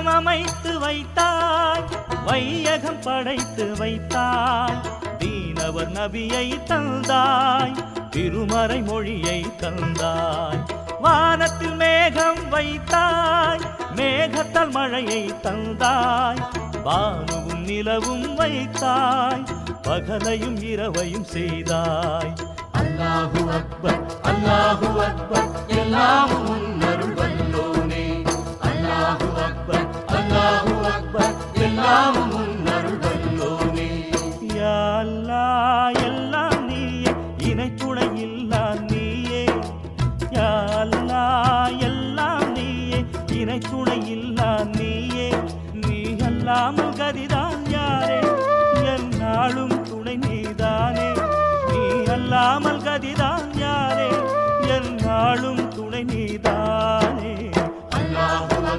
உலகம் அமைத்து வைத்தாய், வையகம் படைத்து வைத்தாய், தீனவர் நபியை தந்தாய், திருமறை மொழியை தந்தாய். வானத்தில் மேகம் வைத்தாய், மேகத்தால் மழையை தந்தாய், வானுவும் நிலவும் வைத்தாய், பகலையும் இரவையும் செய்தாய். அல்லாஹு அக்பர் அல்லாஹு அக்பர் எல்லாம் உன்னருள் வல்லோனே. அல்லாஹு அக்பர் அல்லாஹு அக்பர் எல்லாம் உன்னருள் வல்லோனே. யா அல்லாஹ் எல்லாம் நீயே, இணை துணை இல்லா நீயே. யா அல்லாஹ் எல்லாம் நீயே, இணை துணை இல்லா நீயே. நீ அல்லாமல் கதிதான் யாரே, என்னாலும் துணை நீதானே. நீ அல்லாமல் கதிதான் யாரே, என்னாலும் துணை நீதானே.